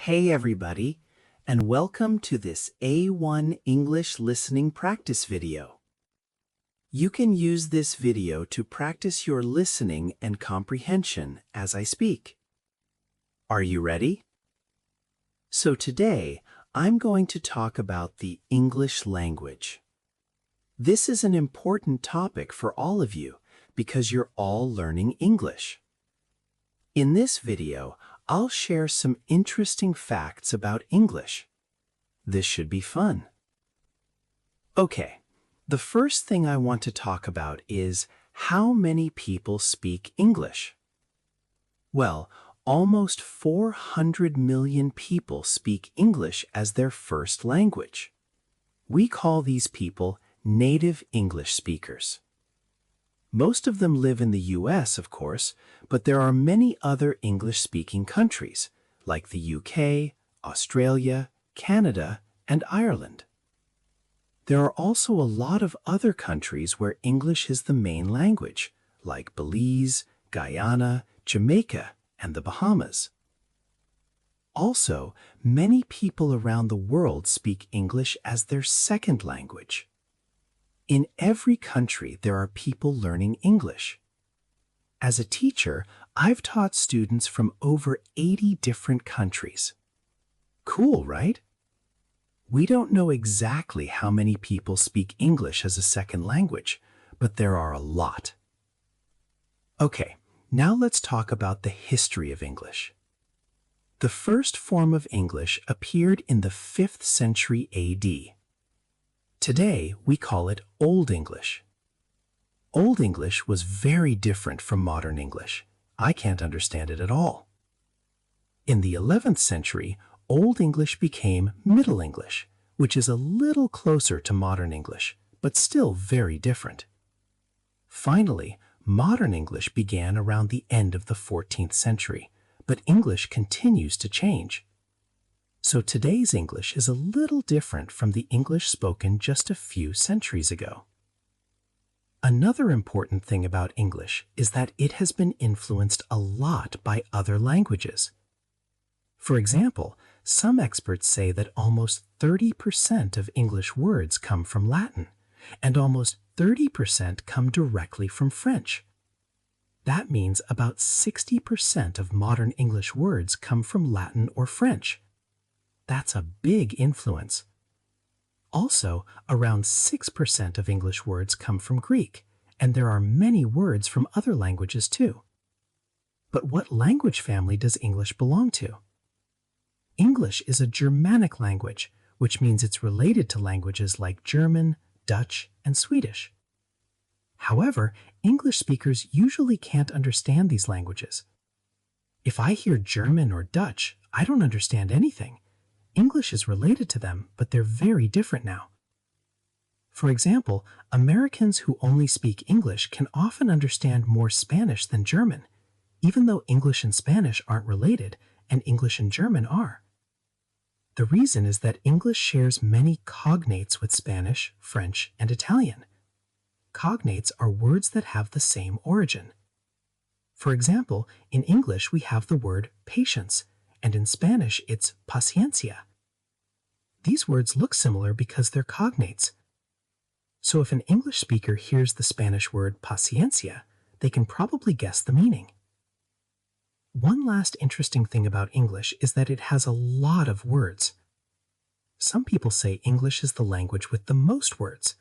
Hey everybody, and welcome to this A1 English listening practice video. You can use this video to practice your listening and comprehension as I speak. Are you ready? So today, I'm going to talk about the English language. This is an important topic for all of you because you're all learning English. In this video, I'll share some interesting facts about English. This should be fun. Okay, the first thing I want to talk about is how many people speak English. Well, almost 400 million people speak English as their first language. We call these people native English speakers. Most of them live in the US, of course, but there are many other English-speaking countries, like the UK, Australia, Canada, and Ireland. There are also a lot of other countries where English is the main language, like Belize, Guyana, Jamaica, and the Bahamas. Also, many people around the world speak English as their second language. In every country, there are people learning English. As a teacher, I've taught students from over 80 different countries. Cool, right? We don't know exactly how many people speak English as a second language, but there are a lot. Okay, now let's talk about the history of English. The first form of English appeared in the 5th century AD. Today, we call it Old English. Old English was very different from modern English. I can't understand it at all. In the 11th century, Old English became Middle English, which is a little closer to modern English, but still very different. Finally, modern English began around the end of the 14th century, but English continues to change. So today's English is a little different from the English spoken just a few centuries ago. Another important thing about English is that it has been influenced a lot by other languages. For example, some experts say that almost 30% of English words come from Latin, and almost 30% come directly from French. That means about 60% of modern English words come from Latin or French. That's a big influence. Also, around 6% of English words come from Greek, and there are many words from other languages too. But what language family does English belong to? English is a Germanic language, which means it's related to languages like German, Dutch, and Swedish. However, English speakers usually can't understand these languages. If I hear German or Dutch, I don't understand anything. English is related to them, but they're very different now. For example, Americans who only speak English can often understand more Spanish than German, even though English and Spanish aren't related, and English and German are. The reason is that English shares many cognates with Spanish, French, and Italian. Cognates are words that have the same origin. For example, in English we have the word patience, and in Spanish it's paciencia. These words look similar because they're cognates. So if an English speaker hears the Spanish word paciencia, they can probably guess the meaning. One last interesting thing about English is that it has a lot of words. Some people say English is the language with the most words.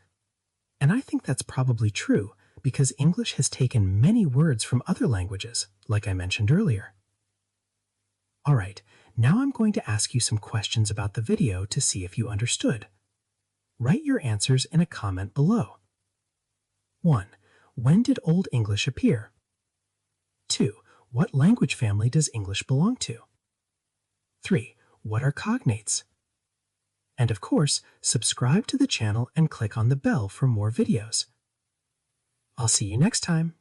And I think that's probably true because English has taken many words from other languages, like I mentioned earlier. All right, now I'm going to ask you some questions about the video to see if you understood. Write your answers in a comment below. 1. When did Old English appear? 2. What language family does English belong to? 3. What are cognates? And of course, subscribe to the channel and click on the bell for more videos. I'll see you next time.